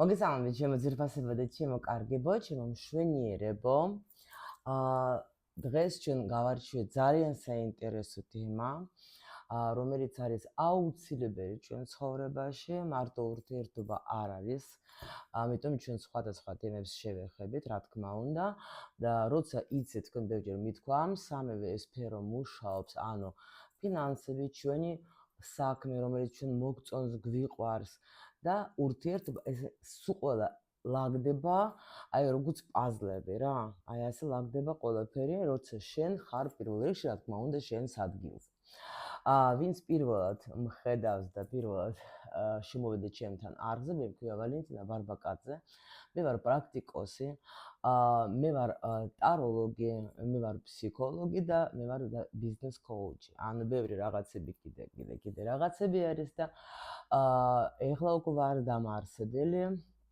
მოგესალმებით, ჩემო ძირფასებო და ჩემო კარგებო, ჩემო მშვენიერებო. დღეს ჩვენ გავარჩიოთ ძალიან საინტერესო თემა, რომელიც არის აუცილებელი ჩვენ ცხოვრებაში, მარტო ურთიერთობა არ არის. ამიტომ ჩვენ სხვადასხვა თემებს შევეხებით, რა თქმა უნდა, და როცა იცით, თქვენ ბევრჯერ მithქვამ, სამივე სფერო მუშაობს, ანუ ფინანსები, ჩვენი საქმე, რომელიც ჩვენ მოგწონს, გვიყვარს და ურთიერთობა ეს სულ ყველა ლაგდება, აი როგორც პაზლები რა. აი ასე ლაგდება ყველაფერი, როცა შენ ხარ პირველ რიგში, რა თქმა უნდა, შენს ადგილზე. ვინც პირველად მხედავს და პირველად შემოვიდა ჩემთან არხზე, მე მქვია ვალენტინა ბარბაკაძე. მე ვარ პრაქტიკოსი, მე ვარ ტაროლოგი, მე ვარ ფსიქოლოგი და მე ვარ ბიზნეს კოუჩი. ანუ ბევრი რაღაცები კიდე რაღაცები არის და ეხლა უკვე ვარ დამაარსებელი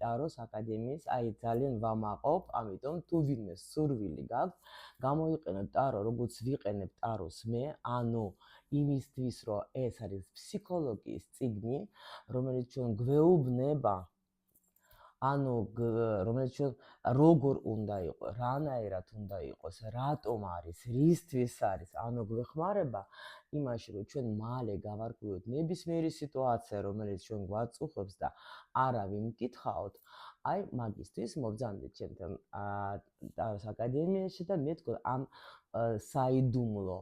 ტაროს აკადემიის, აი ძალიან ვამაყობ, ამიტომ თუ ვინმე სურვილი გაქვს, გამოიყენოთ ტარო, როგორც ვიყენებ ტაროს მე, ანუ იმისთვის, რომ ეს არის ფსიქოლოგიის წიგნი, რომელიც ჩვენ გვეუბნება, ანუ რომელიც ჩვენ როგორ უნდა იყოს, რანაირად უნდა იყოს, რატომ არის, რისთვის არის, ანუ გვეხმარება იმაში, რომ ჩვენ მალე გავარკვიოთ ნებისმიერი სიტუაცია, რომელიც ჩვენ გვაწუხებს და არავინ მკითხაოთ, აი მაგისტრის მობრძანდეთ ჩემთან ტაროს აკადემიაში და მე თქო ამ საიდუმლო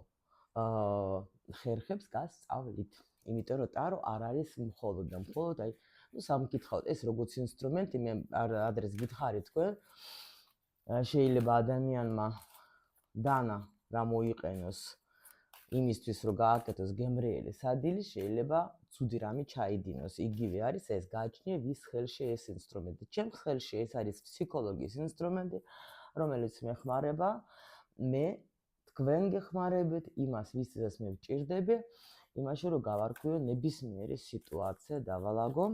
ხერხებს გასწავლით. იმიტომ რომ ტარო არ არის მხოლოდ და მხოლოდ აი სამკითხავთ, ეს როგორც ინსტრუმენტი, მე ადრეს გითხარით თქვენ, შეიძლება ადამიანმა დანა გამოიყენოს იმისთვის, რომ გააკეთოს გემრიელი სადილი, შეიძლება ცუდი რამე ჩაიდინოს. იგივე არის ეს, გააჩნია ვის ხელში ეს ინსტრუმენტი. ჩემს ხელში ეს არის ფსიქოლოგიის ინსტრუმენტი, რომელიც მეხმარება მე თქვენ გეხმარებით იმას, ვისაც მე ვჭირდები, იმაში, რომ გავარკვიო ნებისმიერი სიტუაცია დავალაგო.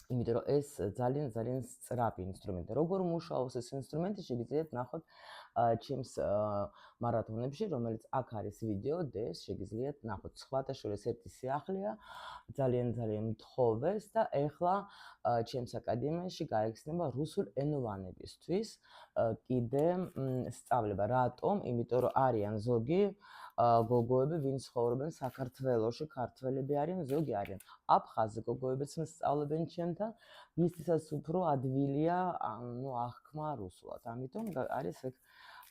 იმიტომ რომ ეს ძალიან სწრაფი ინსტრუმენტია. როგორ მუშაობს ეს ინსტრუმენტი, შეგიძლიათ ნახოთ ჩემს მარათონებში, რომელიც აქ არის ვიდეო და ეს შეგიძლიათ ნახოთ. სხვათა შორის ერთი სიახლეა, ძალიან მთხოვეს და ეხლა ჩემს აკადემიაში გაიხსნება რუსულენოვანებისთვის კიდე სწავლება. რატომ? იმიტომ რომ არიან ზოგი გოგოები, ვინც ცხოვრობენ საქართველოში, ქართველები არიან, ზოგი არიან აფხაზი გოგოებიც სწავლებენ ჩემთან, ვისთვისაც უფრო ადვილია, ანუ აღქმა რუსულად. ამიტომ არის ეგ,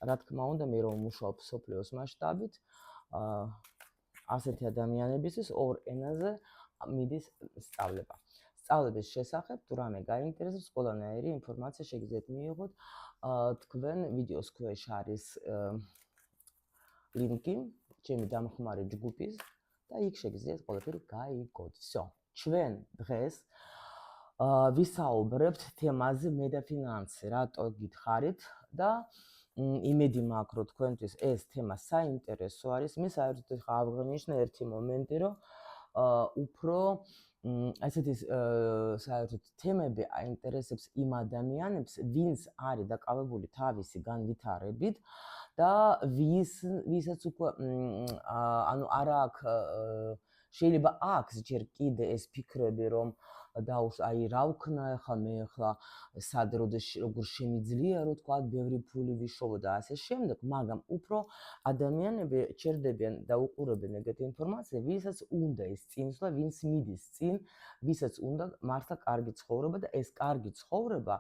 რა თქმა უნდა, მე რომ მუშაობ სოფლიოს მასშტაბით, ასეთი ადამიანებისთვის ორ ენაზე მიდის სწავლება. სწავლების შესახებ თუ რამე გაინტერესებს, ყველანაირი ინფორმაცია შეგიძლიათ მიიღოთ თქვენ ვიდეოს ქვეშ არის ლინკი ჩემი დამხმარე ჯგუფის და იქ შეგიძლიათ ყველაფერი გაიგოთ. всё. ჩვენ დღეს ვისაუბრებთ თემაზე მე და ფინანსი, რატო გითხარით და იმედი მაქვს, რომ თქვენთვის ეს თემა საინტერესო არის. მე საერთოდ აღგვინიშნა ერთი მომენტი, რომ უფრო ესეთი საერთოდ თემები აინტერესებს იმ ადამიანებს, ვინც არის დაკავებული თავისი განვითარებით და ვისაც უკვე ანუ არა აქვს შეიძლება აქვს ჯერ კიდე ეს ფიქრები, რომ აი რა ვქნა ახლა მე ახლა სად როგორ შემიძლია რომ თქვა ბევრი ფული ვიშოვო და ასე შემდეგ, მაგრამ უფრო ადამიანები ჩერდებიან და უყურებენ ეგეთ ინფორმაციას, ვისაც უნდა ეს წინსვლა, ვინც მიდის წინ, ვისაც უნდა მართლა კარგი ცხოვრება და ეს კარგი ცხოვრება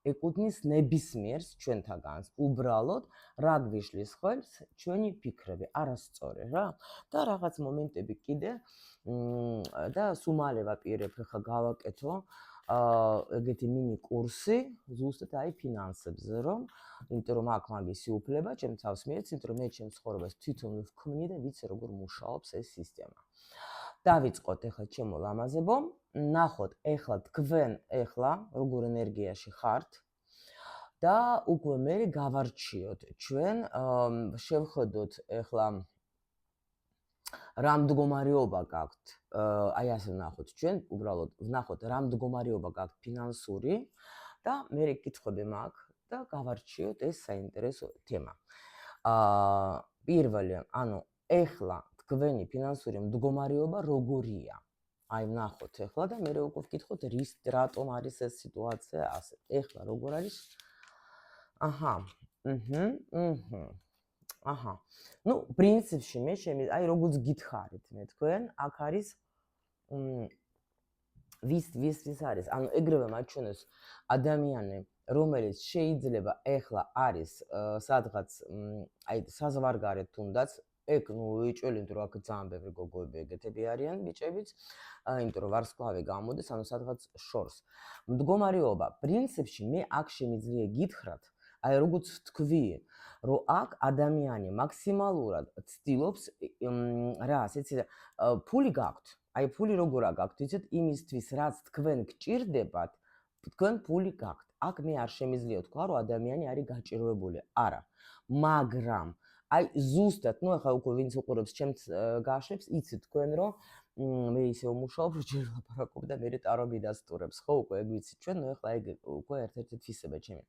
ეკუთვნის ნებისმიერს ჩვენთაგანს. უბრალოდ რა გვიშლის ხელს ჩვენი ფიქრები, არასწორი რა. და რაღაც მომენტები კიდე და სუმალე ვაპირებ ხა გავაკეთო ეგეთი მინი კურსი ზუსტად აი ფინანსებზე, რომ იმიტომ რომ აქ მაგისი უფლება ჩემ თავს მიეცით, იმიტომ რომ მე ჩემს ცხოვრებას თვითონ ვქმნი და ვიცი როგორ მუშაობს ეს სისტემა. დავიწყოთ ახლა ჩემო ლამაზებო, ნახოთ ახლა თქვენ ახლა როგორ ენერგიაში ხართ და უკვე მე გავარჩიოთ ჩვენ შევხედოთ ახლა რა მდგომარეობა გაქვთ, აი ასე ვნახოთ ჩვენ, უბრალოდ ვნახოთ რა მდგომარეობა გაქვთ ფინანსური და მე კითხვები მაქვს და გავარჩიოთ ეს საინტერესო თემა. პირველი, ანუ ეხლა თქვენი ფინანსური მდგომარეობა როგორია? აი ვნახოთ ახლა და მე უკვე ვკითხოთ რატომ არის ეს სიტუაცია ასე. ახლა როგორ არის? აჰა. აჰა. ნუ პრინციპში მე აი როგორც გითხარით მე თქვენ, აქ არის ვის არის? ანუ ეგრევე მაჩვენებს ადამიანი, რომელიც შეიძლება ახლა არის სადღაც აი საზღვარგარეთ თუნდაც ეგ ნუ ვიჭველი, იმიტომ რომ აქ ძალიან ბევრი გოგოები ეგეთები არიან ბიჭებიც, იმიტომ რომ ვარსკვლავი გამოდის, ანუ სადღაც შორს. მდგომარეობა, პრინციპში მე აქ შემიძლია გითხრათ, აი როგორც თქვი, რომ აქ ადამიანი მაქსიმალურად ცდილობს რას, იცით, ფული გაქვთ. აი ფული როგორა გაქვთ, იცით, იმისთვის, რაც თქვენ გჭირდებათ, თქვენ ფული გაქვთ. აქ მე არ შემიძლია თქვა, რომ ადამიანი არის გაჭირვებული. არა. მაგრამ აი ზუსტად, ნუ ახლა უკვე ვინც უყურებს ჩემს გაშლებს, იცით თქვენ, რომ მე ისე ვმუშაობ, რომ ჯერ ლაპარაკობ და მე ტარობი დასტურებს, ხო, უკვე ეგ ვიცით ჩვენ, ნუ ახლა ეგ უკვე ერთ-ერთი თვისება ჩემი.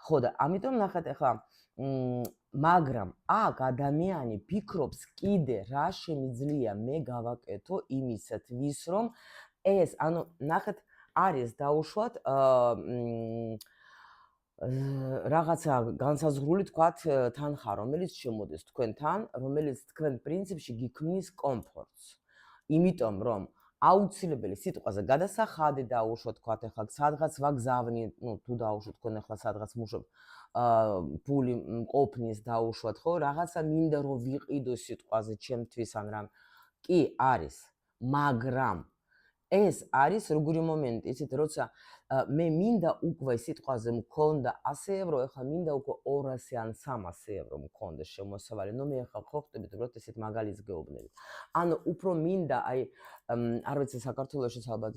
ხო და ამიტომ ნახეთ ახლა მაგრამ აქ ადამიანი ფიქრობს კიდე რა შემიძლია მე გავაკეთო იმისათვის, რომ ეს, ანუ ნახეთ, არის დაუშვათ რაღაცა განსაზღვრული თქვათ თანხა, რომელიც შემოდის თქვენთან, რომელიც თქვენ პრინციპში გიქმნის კომფორტს. იმიტომ რომ აუცილებელი სიტყვაზე გადასახადი დაუშვათ თქვათ ახლა სადღაც ვაგზავნი, ნუ თუ დაუშვათ თქვენ ახლა სადღაც მუშაობთ, ფული ყოფნის დაუშვათ, ხო, რაღაცა მინდა რომ ვიყიდო სიტყვაზე ჩემთვის ან რამ. კი არის, მაგრამ ეს არის როგორი მომენტი, იცით, როცა მე მინდა უკვე სიტყვაზე მქონდა 100 ევრო, ახლა მინდა უკვე 200 ან 300 ევრო მქონდა შემოსავალი. ნუ მე ახლა ხო ხტებით, რომ ესეთ მაგალითს გეუბნებით. ანუ უფრო მინდა, აი, არ ვიცი, საქართველოში ალბათ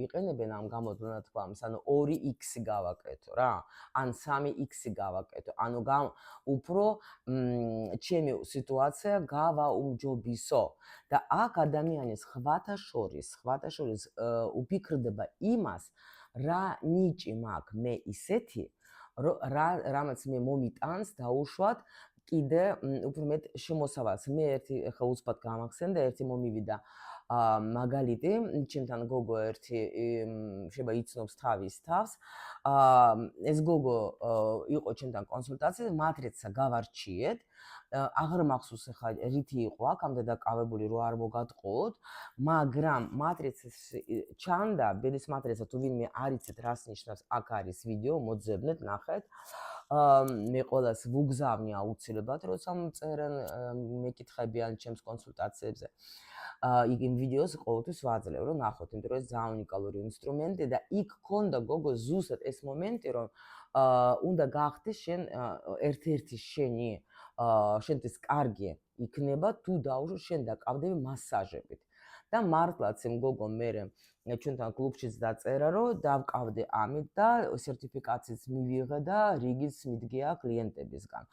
იყენებენ ამ გამოდნათქვამს, ანუ 2x გავაკეთო რა, ან 3x გავაკეთო. ანუ უფრო ჩემი სიტუაცია გავაუმჯობესო. და აქ ადამიანის ხვათა შორის უფიქრდება იმას, რა ნიჭი მაქვს მე ისეთი, რამაც მე მომიტანს დაუშვათ კიდე უფრო მეტ შემოსავალს. მე ერთი ახლა უცბად გამახსენდა, ერთი მომივიდა მაგალითი, ჩემთან გოგო ერთი შეიძლება იცნობს თავის თავს. ეს გოგო იყო ჩემთან კონსულტაციაზე, მატრიცა გავარჩიეთ. აღარ მახსოვს ახლა რითი იყო აქ, ამდე დაკავებული რომ არ მოგატყოთ, მაგრამ მატრიცის ჩანდა, ბედის მატრიცა თუ ვინმე არ იცით რას ნიშნავს, აქ არის ვიდეო, მოძებნეთ, ნახეთ. მე ყოველას ვუგზავნი აუცილებლად, როცა მწერენ, მეკითხებიან ჩემს კონსულტაციებზე. იმ ვიდეოს ყოველთვის ვაძლევ, რომ ნახოთ, იმიტომ რომ ეს ძალიან უნიკალური ინსტრუმენტია და იქ ქონდა გოგო ზუსტად ეს მომენტი, რომ უნდა გახდეს შენ ერთ-ერთი შენთვის კარგი იქნება თუ დაუშვო შენ დაკავდები მასაჟებით. და მართლაც იმ გოგო მე ჩვენთან კლუბშიც დაწერა, რომ დავკავდე ამით და სერტიფიკაციაც მივიღე და რიგიც მიდგია კლიენტებისგან.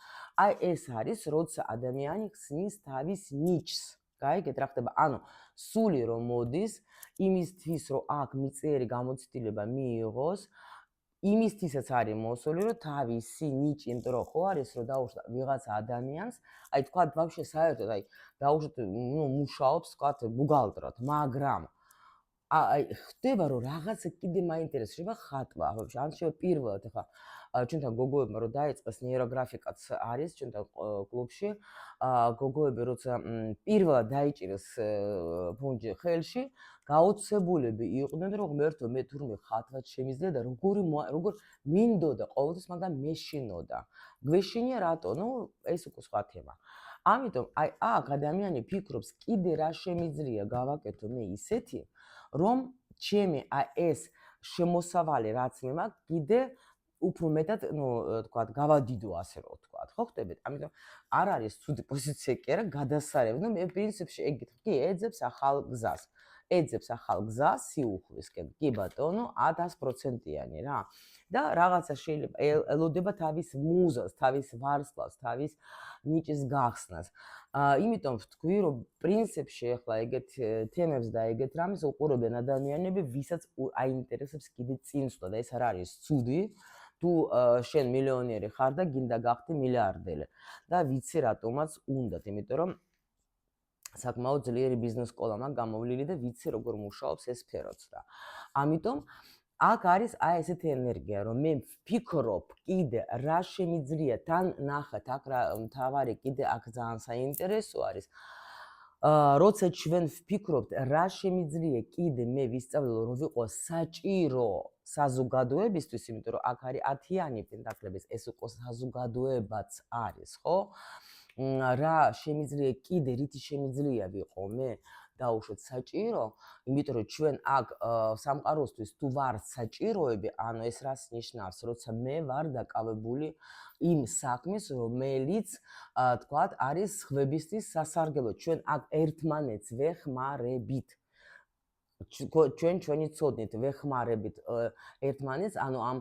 აი ეს არის, როცა ადამიანი ხსნის თავის ნიჭს. გაიგეთ რა ხდება? ანუ სული რომ მოდის იმისთვის, რომ აქ მიწიერი გამოცდილება მიიღოს, იმისთვისაც არის მოსული, რომ თავისი ნიჭი, იმიტომ რომ ხო არის, რომ დაუშვათ ვიღაცა ადამიანს, აი თქვა ვაფშე საერთოდ, აი დაუშვათ, ნუ მუშაობს, თქვა ბუღალტრად, მაგრამ აი ხდება, რომ რაღაცა კიდე მაინტერესებს, შეიძლება ხატვა, ვაფშე, ან შეიძლება პირველად ახლა ჩვენთან გოგოებმა რომ დაიწყეს ნეიროგრაფიკაც არის ჩვენთან კლუბში, გოგოები როცა პირველად დაიჭირეს ფუნჯი ხელში, გაოცებულები იყვნენ, რომ ღმერთო, მე თურმე ხათვაც შემიძლია და როგორ მინდოდა ყოველთვის, მაგრამ მეშინოდა. გვეშინია რატო? ნუ ეს უკვე სხვა თემა. ამიტომ აი აქ ადამიანი ფიქრობს, კიდე რა შემიძლია გავაკეთო მე ისეთი, რომ ჩემი აი ეს შემოსავალი რაც მე მაქვს, კიდე უფრო მეტად, ნუ თქვათ, გავადიდო ასე რომ ვთქვათ, ხო ხტებით? ამიტომ არ არის ცუდი პოზიცია კი არა, გადასარევი. ნუ მე პრინციპში ეგ გითხრა, კი, ეძებს ახალ გზას. ეძებს ახალ გზას სიუხვისკენ. კი ბატონო, 100%-იანი რა. და რაღაცა შეიძლება ელოდება თავის მუზას, თავის ვარსკვლავს, თავის ნიჭის გახსნას. იმიტომ ვთქვი, რომ პრინციპში ახლა ეგეთ თემებს და ეგეთ რამეს უყურებენ ადამიანები, ვისაც აინტერესებს კიდე წინსვლა და ეს არ არის ცუდი. თუ შენ მილიონერი ხარ და გინდა გახდე მილიარდერი და ვიცი რატომაც უნდათ, იმიტომ რომ საკმაოდ ძლიერი ბიზნეს სკოლა მაქვს გამოვლილი და ვიცი როგორ მუშაობს ეს სფეროც და ამიტომ აქ არის აი ესეთი ენერგია, რომ მე ვფიქრობ კიდე რა შემიძლია თან ნახეთ აქ რა მთავარი კიდე აქ ძალიან საინტერესო არის. როცა ჩვენ ვფიქრობთ რა შემიძლია კიდე მე ვისწავლო რომ ვიყო საჭირო საზოგადოებისთვის, იმიტომ რომ აქ არის 10-იანი პენტაკლების, ეს უკვე საზოგადოებაც არის, ხო? რა შემიძლია კიდე რითი შემიძლია ვიყო მე დაუშვოთ საჭირო, იმიტომ რომ ჩვენ აქ სამყაროსთვის თუ ვარ საჭიროები, ანუ ეს რას ნიშნავს, როცა მე ვარ დაკავებული იმ საქმის, რომელიც თქვათ არის ხვებისთვის სასარგებლო. ჩვენ აქ ერთმანეთს ვეხმარებით. ჩვენ ჩვენი ცოდნით ვეხმარებით ერთმანეთს, ანუ ამ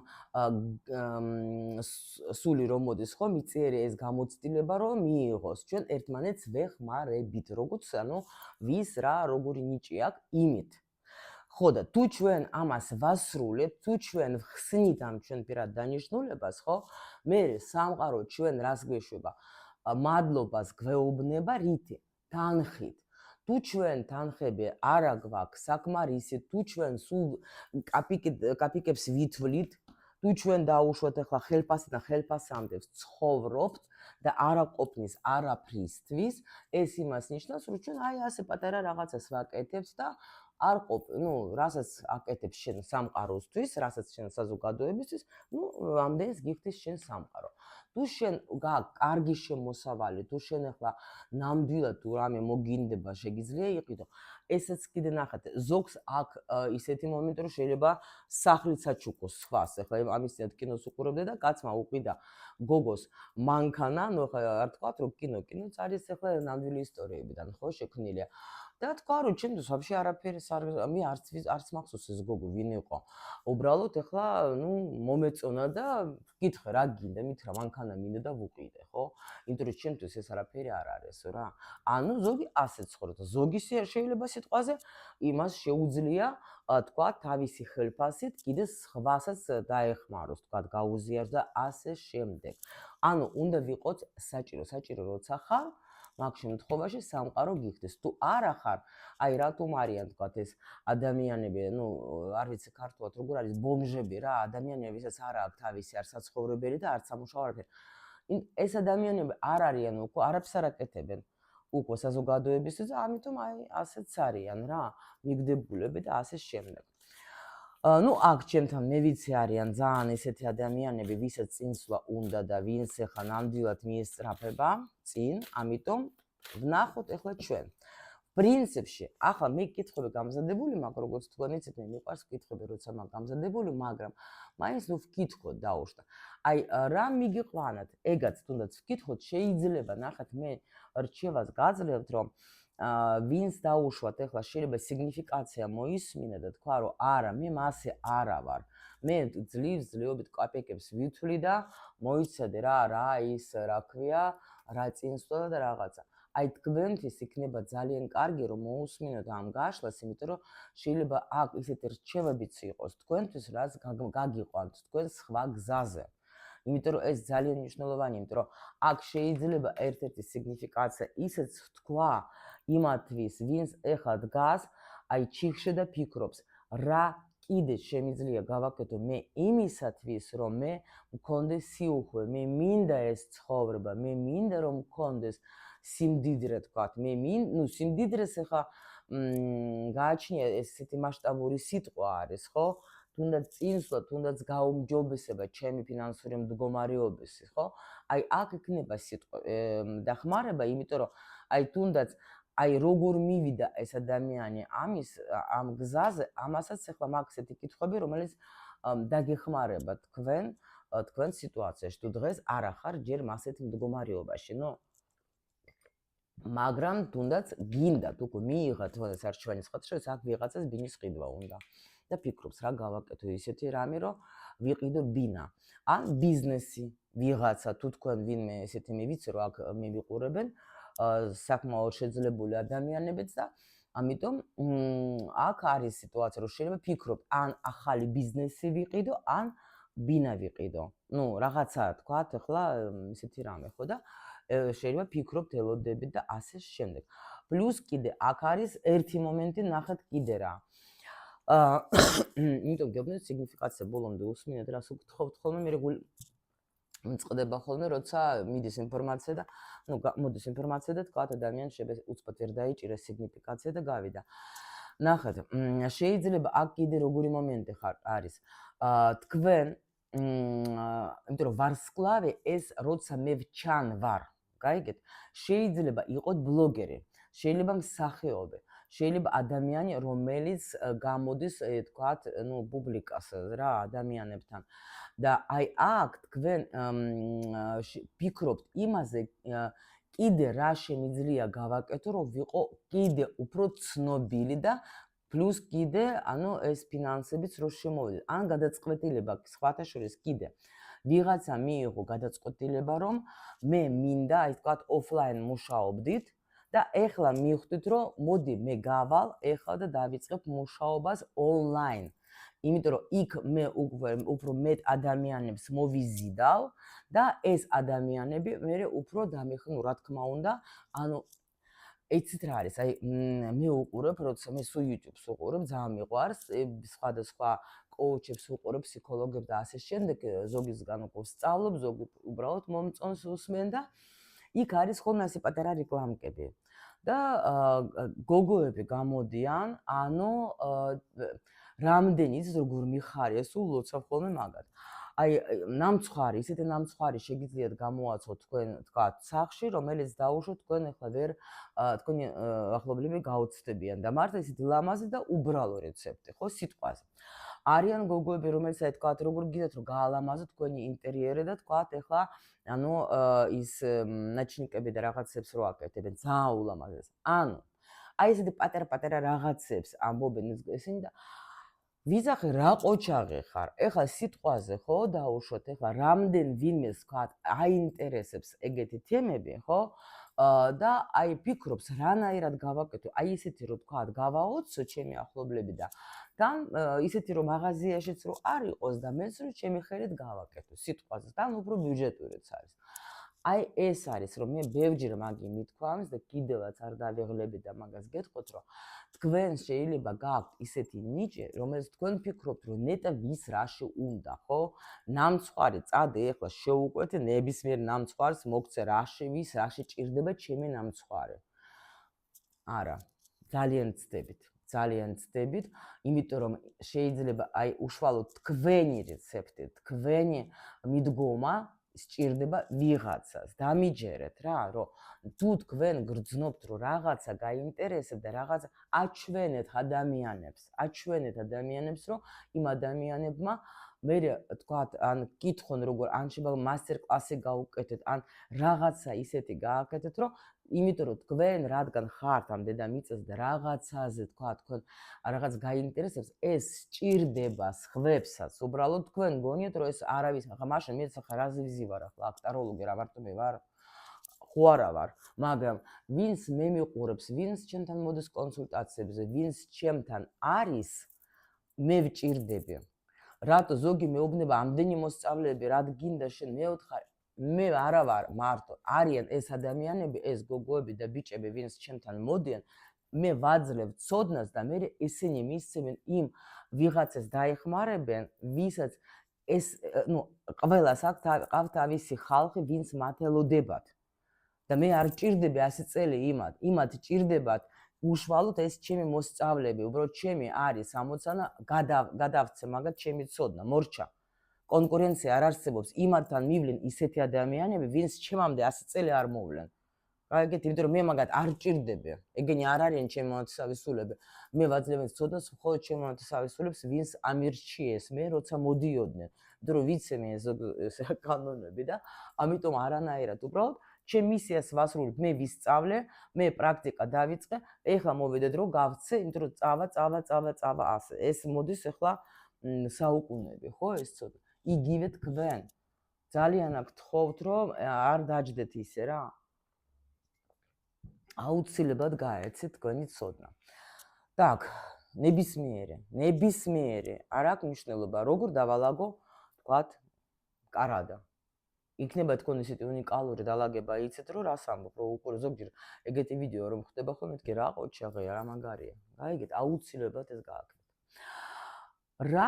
სული რომ მოდის ხო, მიწიერი ეს გამოცდილება რომ მიიღოს. ჩვენ ერთმანეთს ვეხმარებით, როგორც ანუ ვის რა როგორი ნიჭი აქვს იმით. ხო და თუ ჩვენ ამას ვასრულებთ, თუ ჩვენ ვხსნით ამ ჩვენ პირად დანიშნულებას, ხო? მე სამყარო ჩვენ რას გვეშვება? მადლობას გვეუბნება რითი? თანხით. თუ ჩვენ თანხები არა გვაქვს საკმარისი, თუ ჩვენ სულ კაპიკებს ვითვლით, თუ ჩვენ დაუშვათ ახლა ხელფასიდან ხელფასამდე ცხოვრობთ და არა ყოფნის არაფრისთვის, ეს იმას ნიშნავს, რომ ჩვენ აი ასე პატარა რაღაცას ვაკეთებთ და არ ყოფ, რასაც აკეთებს შენ სამყაროსთვის, რასაც შენ საზოგადოებისთვის, ამდენს გიხდის შენ სამყარო. თუ შენ კარგი შემოსავალი, თუ შენ ახლა ნამდვილად თუ რამე მოგინდება, შეგიძლია იყიდო. ესაც კიდე ნახეთ, ზოგს აქ ისეთი მომენტი რომ შეიძლება სახლიც აჩუქოს სხვას. ახლა ამის წინათ კინოს უყურებდა და კაცმა უყიდა გოგოს მანქანა, ახლა არ თქვათ რომ კინოც არის ახლა ნამდვილი ისტორიებიდან, ხო, შექმნილია. და თქვა რომ ჩემთვის вообще არაფერი მე არც მახსოვს ეს გოგო ვინ იყო. უბრალოდ ახლა მომეწონა და ვკითხე რა გინდა, მით რა მანქანა მინდა და ვუყიდე, ხო? იმიტომ რომ ჩემთვის ეს არაფერი არ არის რა. ანუ ზოგი ასე ცხოვრობს, ზოგი შეიძლება სიტყვაზე იმას შეუძლია თქვა თავისი ხელფასით კიდე სხვასაც დაეხმაროს, თქვა გაუზიაროს და ასე შემდეგ. ანუ უნდა ვიყოთ საჭირო როცა ხარ მაგ შემთხვევაში სამყარო გიხდეს. თუ არა ხარ, აი რატომ არიან თქვათ ეს ადამიანები, არ ვიცი ქართულად როგორ არის ბომჟები რა, ადამიანები, ვისაც არ აქვს თავისი არ საცხოვრებელი და არც სამუშაო არაფერი. ეს ადამიანები არ არიან უკვე არაფერს არ აკეთებენ უკვე საზოგადოებისთვის და ამიტომ აი ასეც არიან რა, მიგდებულები და ასე შემდეგ. აქ ჩემთან მე ვიცი არიან ძალიან ესეთი ადამიანები, ვისაც წინსვლა უნდა და ვინც ახლა ნამდვილად მიესწრაფება წინ, ამიტომ ვნახოთ ახლა ჩვენ. პრინციპში, ახლა მე კითხები გამზადებული მაქვს, როგორც თქვენ იცით, მე მიყვარს კითხები, როცა მაქვს გამზადებული, მაგრამ მაინც ვკითხოთ დაუშვა. აი რა მიგიყვანათ, ეგაც თუნდაც ვკითხოთ, შეიძლება ნახეთ მე რჩევას გაძლევთ, რომ ვინც დაუშვათ ახლა შეიძლება სიგნიფიკაცია მოისმინა და თქვა რომ არა მე მასე არა ვარ. მე ძლივობით კაპიკებს ვითვლი და მოიცადე რა ის რა ქვია, რა წინსვლა და რაღაცა. აი თქვენთვის იქნება ძალიან კარგი რომ მოусმინოთ ამ გაშლას, იმიტომ რომ შეიძლება აქ ისეთი რჩევებიც იყოს თქვენთვის, რაც გაგიყვანთ თქვენ სხვა გზაზე. იმიტომ რომ ეს ძალიან მნიშვნელოვანია, იმიტომ რომ აქ შეიძლება ერთ-ერთი სიგნიფიკაცია ისეც თქვა იმათთვის, ვინც ეხლა დგას, აი ჩიხში და ფიქრობს, რა კიდე შემიძლია გავაკეთო მე იმისათვის, რომ მე მქონდეს სიუხვე, მე მინდა ეს ცხოვრება, მე მინდა რომ მქონდეს სიმდიდრე თქვათ, მე სიმდიდრეს ეხლა გააჩნია ესეთი მასშტაბური სიტყვა არის, ხო? თუნდაც წინსვლა, თუნდაც გაუმჯობესება ჩემი ფინანსური მდგომარეობის, ხო? აი აქ იქნება სიტყვა დახმარება, იმიტომ რომ აი თუნდაც აი როგორ მივიდა ეს ადამიანი ამ გზაზე, ამასაც ახლა მაქვს ესეთი კითხვები, რომელიც დაგეხმარება თქვენ სიტუაციაში. თუ დღეს არ ახარ ჯერ ასეთ მდგომარეობაში, მაგრამ თუნდაც გინდათ უკვე მიიღათ ეს არჩევანის ხათრებს, აქ ვიღაცას ბინის ყიდვა უნდა. და ფიქრობს რა გავაკეთო ისეთი რამე, რომ ვიყიდო ბინა. ან ბიზნესი ვიღაცა, თუ თქვენ ვინმე ესეთი მივიცი, რომ აქ მე ვიყურებენ, საკმაოდ შეძლებული ადამიანებიც და ამიტომ აქ არის სიტუაცია, რომ შეიძლება ფიქრობ, ან ახალი ბიზნესი ვიყიდო, ან ბინა ვიყიდო. რაღაცა თქვათ, ახლა ისეთი რამე, ხო და შეიძლება ფიქრობთ, ელოდებით და ასე შემდეგ. პლუს კიდე აქ არის ერთი მომენტი, ნახეთ კიდე რა. იმიტომ გეუბნებით სიგნიფიკაცია ბოლომდე უსმინეთ, რას უგთხოვთ ხოლმე, მე მწყდება ხოლმე, როცა მიდის ინფორმაცია და მოდის ინფორმაცია და თქვა ადამიანს უცბად ვერ დაიჭირეს სიგნიფიკაცია და გავიდა. ნახეთ, შეიძლება აქ კიდე როგორი მომენტი არის. თქვენ იმიტომ რომ ვარსკვლავი ეს როცა მე ვჩან ვარ, გაიგეთ? შეიძლება იყოთ ბლოგერი, შეიძლება მსახიობი, შეიძლება ადამიანი, რომელიც გამოდის, თქვათ, პუბლიკას რა ადამიანებთან. და აი აქ თქვენ ფიქრობთ იმაზე, კიდე რა შემიძლია გავაკეთო, რომ ვიყო კიდე უფრო ცნობილი და პლუს კიდე, ეს ფინანსებიც რო შემოვიდეთ. ან გადაწყვეტილება სხვათა შორის კიდე ვიღაცა მიიღო გადაწყვეტილება, რომ მე მინდა, აი თქვათ, ოფლაინ მუშაობდით და ეხლა მივხვდით, რომ მოდი მე გავალ ეხლა და დავიწყებ მუშაობას ონლაინ. იმიტომ რომ იქ მე უფრო მეტ ადამიანებს მოვიზიდავ და ეს ადამიანები მე უფრო დამეხნუ, რა თქმა უნდა, ეცით რა არის, აი მე უყურებ, როცა მე სულ YouTube-ს უყურებ, ძალიან მიყვარს, სხვადასხვა კოუჩებს უყურებ, ფსიქოლოგებს და ასე შემდეგ, ზოგისგან უკვე ვსწავლობ, ზოგი უბრალოდ მომწონს უსმენ და იქ არის ხოლმე ასე პატარა რეკლამკები. და გოგოები გამოდიან, რამდენიც როგორ მიხარია, სულ ლოცავ ხოლმე მაგათ. აი ნამცხვარი, ისეთი ნამცხვარი შეგიძლიათ გამოაცოთ თქვენ, თქვათ, სახში, რომელიც დაუშვოთ თქვენ ახლა ვერ თქვენი ახლობლები გაუცდებიან და მართლა ისეთი ლამაზი და უბრალო რეცეპტი, ხო, სიტყვაზე. არიან გოგოები, რომელიც აი თქვათ, როგორ გინდათ რომ გაალამაზოთ თქვენი ინტერიერი და თქვათ, ახლა ის ნაჩნიკები და რაღაცებს რო აკეთებენ, ძალიან ულამაზეს. აი ესეთი პატარა-პატარა რაღაცებს ამბობენ ესენი და ვიზახე რა ყოჩაღი ხარ. ეხლა სიტყვაზე ხო დაუშვოთ, ეხლა რამდენ ვინმეს თქვათ აინტერესებს ეგეთი თემები, ხო? და აი ფიქრობს რანაირად გავაკეთო, აი ისეთი რომ თქვათ გავაოცო ჩემი ახლობლები და თან ისეთი რომ მაღაზიაშიც რო არ იყოს და მეც რომ ჩემი ხელით გავაკეთო სიტყვაზე, თან უფრო ბიუჯეტურიც არის. აი ეს არის რომ მე ბევრჯერ მაგი მithქვამს და კიდევაც არ დავეღლები და მაგას გეტყვით რომ თქვენ შეიძლება გაქვთ ისეთი ნიჭი, რომელიც თქვენ ფიქრობთ რომ ნეტა ვის რაში უნდა, ხო? ნამცხვარი წადე ეხლა შეუკვეთე ნებისმიერ ნამცხვარს მოგცე რაში ვის რაში ჭირდება ჩემი ნამცხვარი. არა, ძალიან ცდებით, იმიტომ რომ შეიძლება აი უშუალოდ თქვენი რეცეპტი, თქვენი მიდგომა სჭირდება ვიღაცას. დამიჯერეთ რა, რომ თუ თქვენ გრძნობთ რომ რაღაცა გაინტერესებთ და რაღაცა აჩვენეთ ადამიანებს, რომ იმ ადამიანებმა მე თქვათ, ან კითხონ როგორ, ან შეიძლება მასტერ კლასი გაუკეთეთ, ან რაღაცა ისეთი გააკეთეთ, რომ იმიტომ რომ თქვენ რადგან ხართ ამ დედამიწაზე და რაღაცაზე თქვა თქვენ რაღაც გაინტერესებს, ეს სჭირდება სხვებსაც. უბრალოდ თქვენ გონიათ რომ ეს არავის, ახლა მაშინ მეც ახლა რაზვიზი ვარ, ახლა აქტაროლოგი რა მარტო მე ვარ? ხო არა ვარ, მაგრამ ვინც მე მიყურებს, ვინც ჩემთან მოდის კონსულტაციებზე, ვინც ჩემთან არის, მე ვჭირდები. რატო ზოგი მეუბნება ამდენი მოსწავლეები, რად გინდა შენ მეოთხარ? მე არა ვარ მარტო, არიან ეს ადამიანები, ეს გოგოები და ბიჭები, ვინც ჩემთან მოდიან, მე ვაძლევ ცოდნას და მე ესენი მისცემენ იმ ვიღაცას დაეხმარებენ, ვისაც ეს, ყველას აქვს თავისი ხალხი, ვინც მათ ელოდებათ. და მე არ ჭირდები 100 წელი იმათ ჭირდებათ უშუალოდ ეს ჩემი მოსწავლეები, უბრალოდ ჩემი არის 60-ანა, გადავცე მაგათ ჩემი ცოდნა, მორჩა. კონკურენცია არ არსებობს, იმათთან მივლენ ისეთი ადამიანები, ვინც ჩემამდე 100 წელი არ მოვლენ. გაიგეთ, იმიტომ რომ მე მაგათ არ ჭირდები. ეგენი არ არიან ჩემი მონათესავისულები. მე ვაძლევენ ცოდნას მხოლოდ ჩემი მონათესავისულებს, ვინც ამირჩიეს მე, როცა მოდიოდნენ. იმიტომ რომ ვიცე მე ეს კანონები და ამიტომ არანაირად უბრალოდ ჩემ მისიას ვასრულებ, მე ვისწავლე, მე პრაქტიკა დავიწყე, ეხლა მოვიდეთ რომ გავცე, იმიტომ რომ წავა ასე. ეს მოდის ეხლა საუკუნეები, ხო ეს ცოდნა. იგივე თქვენ. ძალიან გთხოვთ რომ არ დაждდეთ ისე რა. აუცილებლად გაეცეთ თქვენი ცოდნა. так, ნებისმიერი, არ აქვს მნიშვნელობა, როგორ დავალაგო, თქვათ, კარადა. იქნება თქვენ ისეთი უნიკალური დალაგება იცით, რომ რას ამბობ, რომ უყურე ზოგჯერ ეგეთი ვიდეო რომ ხდება ხოლმე, მეთქე რა ყოჩაღია, რა მაგარია. გაიგეთ, აუცილებლად ეს გააკეთეთ. რა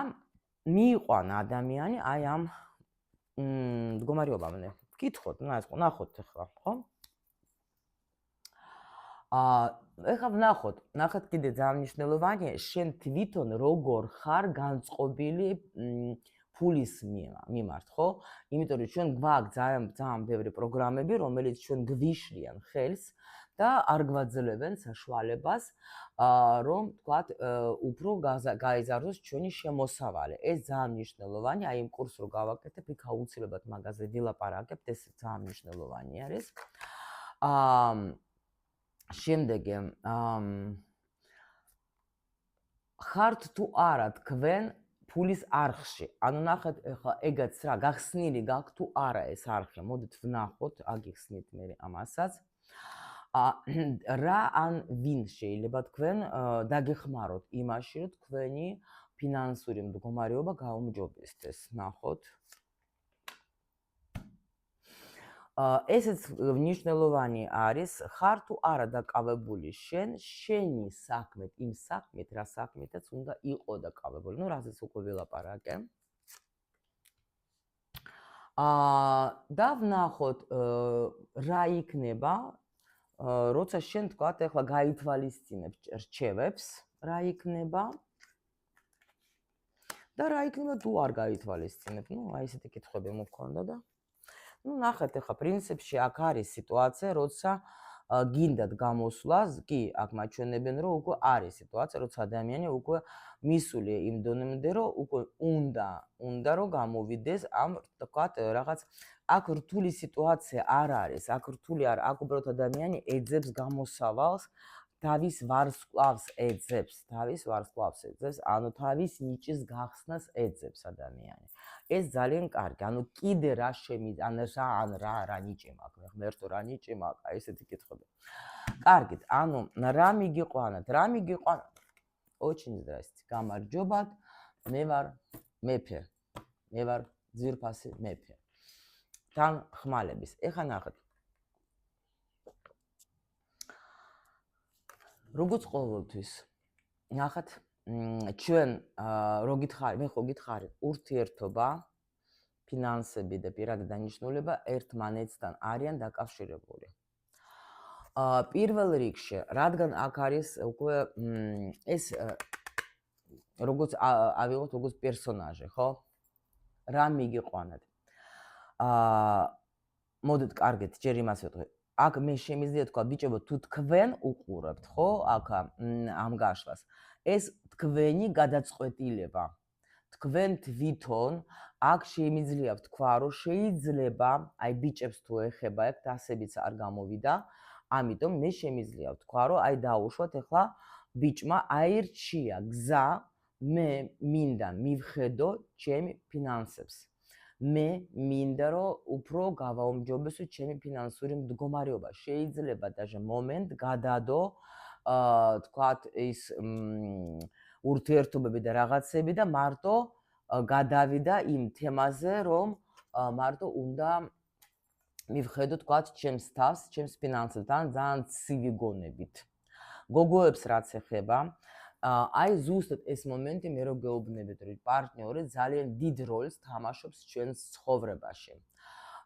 მიიყვანა ადამიანი აი ამ მდგომარეობამდე? ვკითხოთ, ნახოთ ახლა, ხო? ეხლა ვნახოთ კიდე ძალიან მნიშვნელოვანია, შენ თვითონ როგორ ხარ განწყობილი ფულის მიმართ, ხო? იმიტომ რომ ჩვენ გვაქვს ძალიან ბევრი პროგრამები, რომელიც ჩვენ გვიშლიან ხელს და არ გვაძლევენ საშუალებას, რომ თქვათ, უფრო გაიზარდოს ჩვენი შემოსავალი. ეს ძალიან მნიშვნელოვანია, აი იმ კურსს რო გავაკეთებ, იქ აუცილებლად მაგაზე ვილაპარაკებთ, ეს ძალიან მნიშვნელოვანი არის. შემდეგი, ხართ თუ არა თქვენ ფულის არხში? ანუ ნახეთ, ეხლა ეგაც რა, გახსნილი გაქვთ თუ არა ეს არხი? მოდით ვნახოთ, აგიხსნით მე ამასაც. რა ან ვინ შეიძლება თქვენ დაგეხმაროთ იმაში, რომ თქვენი ფინანსური მდგომარეობა გაუმჯობესდეს? ნახოთ. ესეც მნიშვნელოვანი არის, ხარ თუ არა დაკავებული შენი საქმეთ, იმ საქმეთ, რა საქმეთაც უნდა იყო დაკავებული. ნუ რაზეც უკვე ვილაპარაკე. და ვნახოთ რა იქნება, როცა შენ თქვათ, ეხლა გაითვალისწინებ რჩევებს, რა იქნება და რა იქნება თუ არ გაითვალისწინებ. ნუ აი ესეთი კითხვები მოგქონდა და ნუ ნახეთ, ეხლა პრინციპში აქ არის სიტუაცია, როცა გინდათ გამოსვლა, კი, აქ მაჩვენებენ, რომ უკვე არის სიტუაცია, როცა ადამიანი უკვე მისული იმ დონემდე, რომ უკვე უნდა რომ გამოვიდეს ამ, თქვათ, რაღაც აქ რთული სიტუაცია არ არის, აქ რთული არ, აქ უბრალოდ ადამიანი ეძებს გამოსავალს, თავის ვარსკვლავს ეძებს, ანუ თავის ნიჭის გახსნას ეძებს ადამიანი. ეს ძალიან კარგი, ანუ კიდე რა რა ნიჭი მაქვს, ღმერთო რა ნიჭი მაქვს, აი ესეთი კითხვები. კარგით, ანუ რა მიგიყვანათ? очень здрасте, გამარჯობათ, მე ვარ მეფე. მე ვარ ძვირფასი მეფე. თან ხმალების. ეხლა ნახეთ. როგორც ყოველთვის, ნახეთ, ჩვენ რო გითხარი, მე ხო გითხარი, ურთიერთობა, ფინანსები და პირადი დანიშნულება ერთმანეთთან არიან დაკავშირებული. პირველ რიგში, რადგან აქ არის უკვე ეს როგორც ავიღოთ როგორც პერსონაჟი, ხო? რა მიგიყვანათ? მოდით კარგეთ, ჯერ იმას ვეთქვი. აქ მე შემიძლია თქვა, ბიჭებო, თუ თქვენ უყურებთ, ხო, აქ ამ გაშლას, ეს თქვენი გადაწყვეტილება. თქვენ თვითონ აქ შემიძლია ვთქვა, რომ შეიძლება, აი ბიჭებს თუ ეხება ეგ დასებიც არ გამოვიდა, ამიტომ მე შემიძლია ვთქვა, რომ აი დაუშვათ ახლა ბიჭმა აირჩია გზა, მე მინდა მივხედო ჩემი ფინანსებს. მე მინდა რომ უფრო გავაუმჯობესო ჩემი ფინანსური მდგომარეობა. შეიძლება даже მომენტ გადადო, თქვათ ის ურთიერთობები და რაღაცები და მარტო გადავიდა იმ თემაზე, რომ მარტო უნდა მივხედო, თქვათ, ჩემს თავს, ჩემს ფინანსებთან ძალიან ცივი გონებით. გოგოებს რაც ეხება, აი ზუსტად ეს მომენტი მე რო გეუბნებით, რომ პარტნიორი ძალიან დიდ როლს თამაშობს ჩვენს ცხოვრებაში.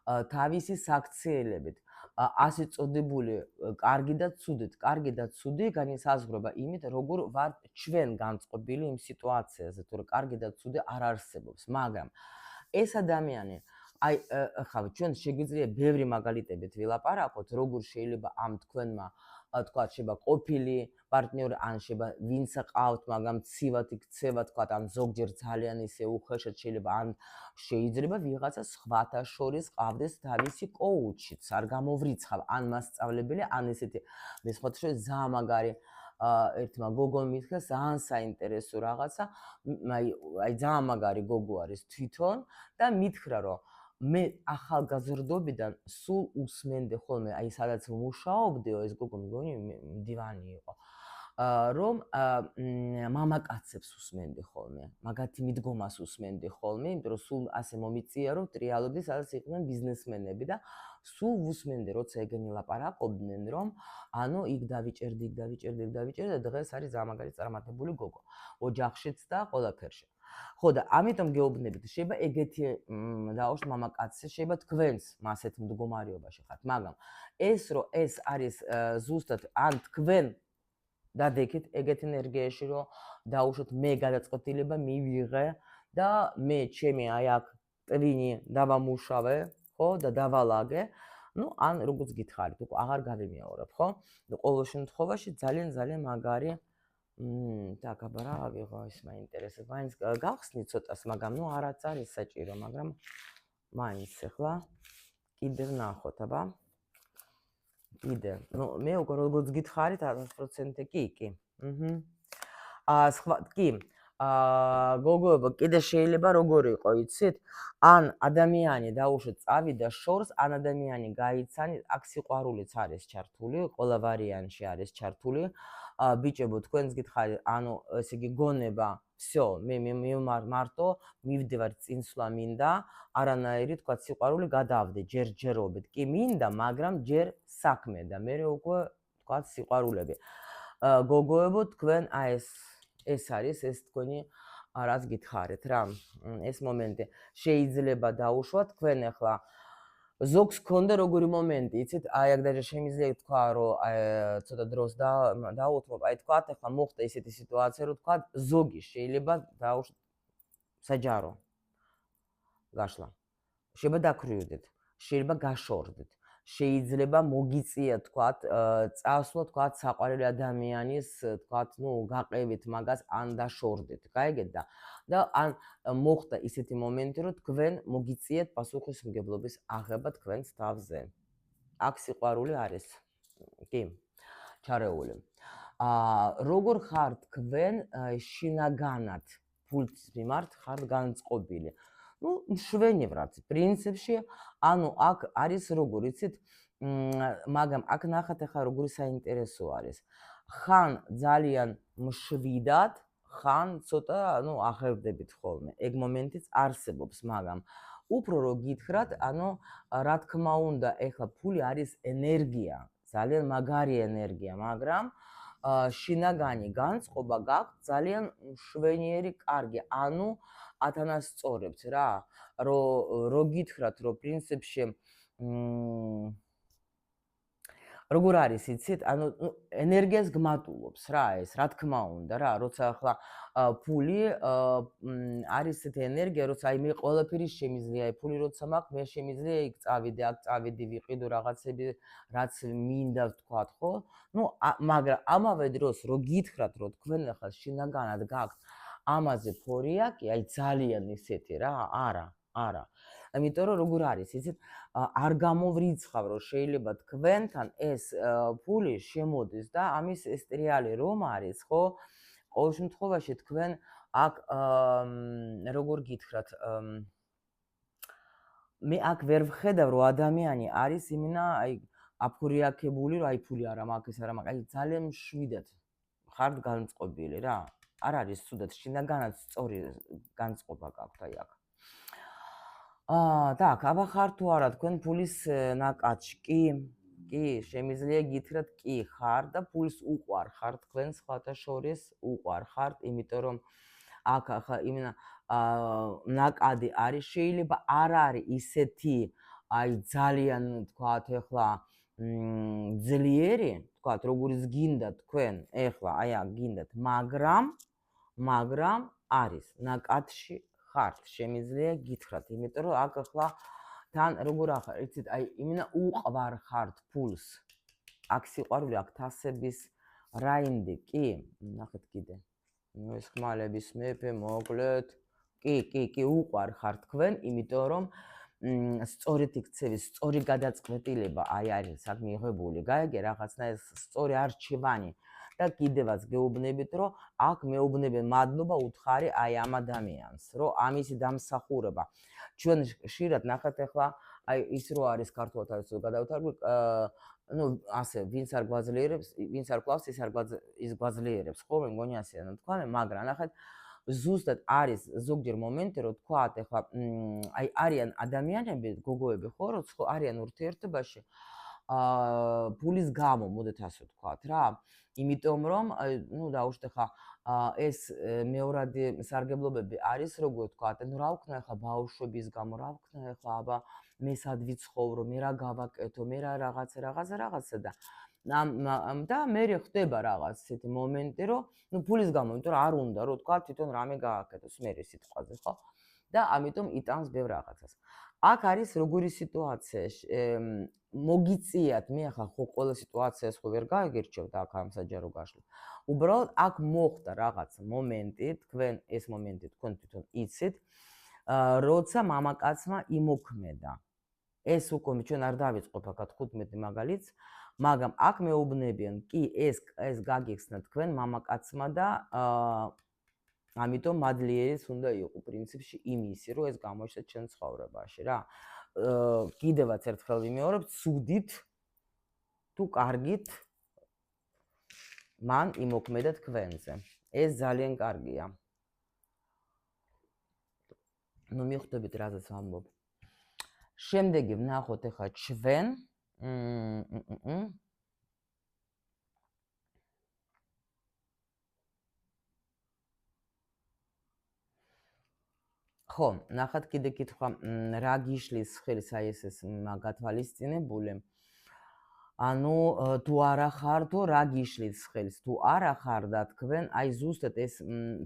თავისი საქციელებით, ასე წოდებული კარგი და ცუდი განისაზღვრება იმით, როგორ ვართ ჩვენ განწყობილი იმ სიტუაციაზე, თუ რა კარგი და ცუდი არ არსებობს, მაგრამ ეს ადამიანი აი ხა ჩვენ შეგვიძლია ბევრი მაგალითებით ვილაპარაკოთ, როგორ შეიძლება ამ თქვენმა თქვათ შეიძლება ყოფილი პარტნიორი ან შეიძლება ვინც ყავთ, მაგრამ ცივად იქცევა თქვათ, ან ზოგჯერ ძალიან ისე უხეშად შეიძლება, ან შეიძლება ვიღაცა სხვათა შორის ყავდეს თავისი კოუჩიც, არ გამოვრიცხავ, ან მასწავლებელი, ან ესეთი მე სხვათა შორის ძალიან მაგარი ერთმა გოგომ მითხრა ძალიან საინტერესო რაღაცა, აი ძალიან მაგარი გოგო არის თვითონ და მითხრა რომ მე ახალგაზრდობიდან სულ უსმენდი ხოლმე, აი სადაც მუშაობდიო, ეს გოგო მგონი მდივანი იყო. რომ მამაკაცებს უსმენდი ხოლმე, მაგათი მიდგომას უსმენდი ხოლმე, იმიტომ რომ სულ ასე მომიწია, რომ ტრიალობდი, სადაც იყვნენ ბიზნესმენები და სულ ვუსმენდი, როცა ეგენი ლაპარაკობდნენ, რომ ანუ იქ დავიჭერდი და დღეს არის ზამაგარი წარმატებული გოგო. ოჯახშიც და ყველაფერში. ხო და ამიტომ გეუბნებით, შეიძლება ეგეთი დავუშვათ მამაკაცი, შეიძლება თქვენც მასეთ მდგომარეობაში ხართ, მაგრამ ეს არის ზუსტად ან თქვენ დადექით ეგეთ ენერგიაში, რომ დაუშვათ მე გადაწყვეტილება მივიღე და მე ჩემი აი აქ ტვინი დავამუშავე, ხო და დავალაგე. ну, ან როგორც გითხარით, უკვე აღარ გავიმეორებ, ხო? და ყოველ შემთხვევაში ძალიან მაგარი так, აბა რა ვიღო, ის მაინტერესებს. მაინც გავხსნით ცოტას, მაგრამ ну არაც არის საჭირო, მაგრამ მაინც ახლა კიდევ ნახოთ, აბა. კიდევ. ну, მე უკვე როგორც გითხარით 100% კი. სხვა კი. გოგოებო, კიდე შეიძლება როგორ იყო, იცით? ან ადამიანი დაუშვათ წავიდა შორს, ან ადამიანი გაიცანი, აქ სიყვარულიც არის ჩართული, ყველა ვარიანტში არის ჩართული. ბიჭებო, თქვენს გითხარით, ანუ ესე იგი გონება, всё, მე მარტო მივდივარ წინსვლა მინდა, არანაირი თქვა სიყვარული გადავდე ჯერჯერობით. კი მინდა, მაგრამ ჯერ საქმე და მე უკვე თქვა სიყვარულები. გოგოებო, თქვენ აი ეს არის ეს თქვენი რაც გითხარით რა. ეს მომენტი შეიძლება დაუშვათ თქვენ ახლა ზოგს ქონდა როგორი მომენტი, იცით? აი აქ დაჟე შემიძლია თქვა, რომ ცოტა დროს დაუთმობ, აი თქვა ახლა მოხდა ისეთი სიტუაცია, რომ თქვა ზოგი შეიძლება დაუშვათ საჯარო გაშლა. შეიძლება დაქრიუდეთ, შეიძლება გაშორდეთ. შეიძლება მოგიწია თქვათ წასვლა თქვათ საყვარელი ადამიანის თქვათ ნუ გაყევით მაგას ან დაშორდეთ, გაიგეთ და ან მოხდა ისეთი მომენტი, რომ თქვენ მოგიწიეთ პასუხისმგებლობის აღება თქვენს თავზე. აქ სიყვარული არის. კი, ჩარეული. როგორ ხართ თქვენ შინაგანად ფულს მიმართ ხართ განწყობილი? ну, მშვენივრად, პრინციპში, ანუ აქ არის როგორ, იცით? მაგრამ აქ ნახეთ ახლა როგორი საინტერესო არის. ხან ძალიან მშვიდად, ხან ცოტა, ну, აღერდებით ხოლმე. ეგ მომენტიც არსებობს, მაგრამ უფრო რო გითხრათ, ანუ რა თქმა უნდა, ეხლა ფული არის ენერგია, ძალიან მაგარი ენერგია, მაგრამ შინაგანი განწყობა გაქვთ ძალიან მშვენიერი, კარგი, ანუ ათანასწორებთ რა, რო გითხრათ, რომ პრინციპში როგორ არის, იცით? ანუ ენერგიას გმატულობს რა ეს, რა თქმა უნდა რა, როცა ახლა ფული არის ესეთი ენერგია, როცა აი მე ყველაფერი შემიძლია, ფული როცა მაქვს, მე შემიძლია იქ წავიდე, აქ წავიდი, ვიყიდო რაღაცები, რაც მინდა ვთქვათ, ხო? ну, მაგრამ ამავე დროს რო გითხრათ, რომ თქვენ ახლა შინაგანად გაქვთ ამაზე ფორიაკი, აი ძალიან ისეთი რა, არა. იმიტომ რომ როგორ არის, იცით? არ გამოვრიცხავ, რომ შეიძლება თქვენთან ეს ფული შემოდის და ამის ეს ტრიალი რომ არის, ხო? ყოველ შემთხვევაში თქვენ აქ როგორ გითხრათ, მე აქ ვერ ვხედავ, რომ ადამიანი არის იმენა აი აფორიაკებული, რომ აი ფული არა მაქვს, ეს არა მაქვს, აი ძალიან მშვიდად ხართ განწყობილი რა. არ არის ცუდად, შინაგანად სწორი განწყობა გაქვთ აი აქ. так, აბა ხარ თუ არა თქვენ ფულის ნაკადში? კი, შემიძლია გითხრათ, კი ხარ და ფულს უყვარ ხარ თქვენ სხვათა შორის უყვარ ხართ, იმიტომ რომ აქ ახლა იმენა ნაკადი არის, შეიძლება არ არის ისეთი აი ძალიან თქვათ ახლა ძლიერი, თქვათ როგორიც გინდა თქვენ, ახლა აი აქ გინდათ, მაგრამ არის ნაკადში ხართ, შემიძლია გითხრათ, იმიტომ რომ აქ ახლა თან როგორ ახარ, იცით, აი იმენა უყვარ ხართ ფულს. აქ სიყვარული, აქ თასების რაინდი, კი, ნახეთ კიდე. ეს ხმალების მეფე, მოკლედ. კი, უყვარ ხართ თქვენ, იმიტომ რომ სწორედ იქცევის, სწორი გადაწყვეტილება აი არის აქ მიღებული, გაიგე რაღაცნაირად სწორი არჩევანი. და კიდევაც გეუბნებით, რომ აქ მეუბნებენ მადლობა უთხარი აი ამ ადამიანს, რომ ამისი დამსახურება. ჩვენ ხშირად ნახეთ ახლა აი ის რო არის ქართულთან გადავთარგმნით, ასე ვინც არ გვაძლიერებს, ვინც არ კლავს, ის გვაძლიერებს, ხო, მე მგონი ასეა თქვა, მაგრამ ნახეთ ზუსტად არის ზოგჯერ მომენტი, რომ თქვათ ახლა აი არიან ადამიანები, გოგოები ხო, რომ არიან ურთიერთობაში ფულის გამო, მოდეთ ასე ვთქვათ რა. იმიტომ რომ დაუშვათ ახლა ეს მეორადი სარგებლობები არის, როგორ ვთქვათ, რა ვქნა ახლა ბავშვების გამო, რა ვქნა ახლა აბა მე სად ვიცხოვრო, მე რა გავაკეთო, მე რა რაღაცა და მე ხდება რაღაც ესეთი მომენტი, რომ ფულის გამო, იმიტომ რომ არ უნდა რომ ვთქვათ თვითონ რამე გააკეთოს მე სიტყვაზე, ხო? და ამიტომ იტანს ბევრ რაღაცას. აქ არის როგორი სიტუაცია, მოგიწიათ, მე ახლა ხო ყველა სიტუაციას ხო ვერ გაიგერჩევ და აქ ამ საჯარო გაშლით. უბრალოდ აქ მოხდა რაღაც მომენტი, თქვენ ეს მომენტი თქვენ თვითონ იცით, როცა მამაკაცმა იმოქმედა. ეს უკვე ჩვენ არ დავიწყობ აქ 15 მაგალითს, მაგრამ აქ მეუბნებიან, კი ეს გაგიხსნა თქვენ მამაკაცმა და ამიტომ მადლიერიც უნდა იყო პრინციპში იმისი, რომ ეს გამოჩნდა ჩვენ ცხოვრებაში რა. კიდევაც ერთხელ ვიმეორებ, ცუდით თუ კარგით მან იმოქმედა თქვენზე. ეს ძალიან კარგია. მივხვდებით რაზეც ვამბობ. შემდეგი ვნახოთ ახლა ჩვენ ხო, ნახეთ კიდე კითხვა, რა გიშლის ხელს აი ეს გათვალისწინებული. ანუ თუ არა ხარ თუ რა გიშლის ხელს, თუ არა ხარ და თქვენ აი ზუსტად ეს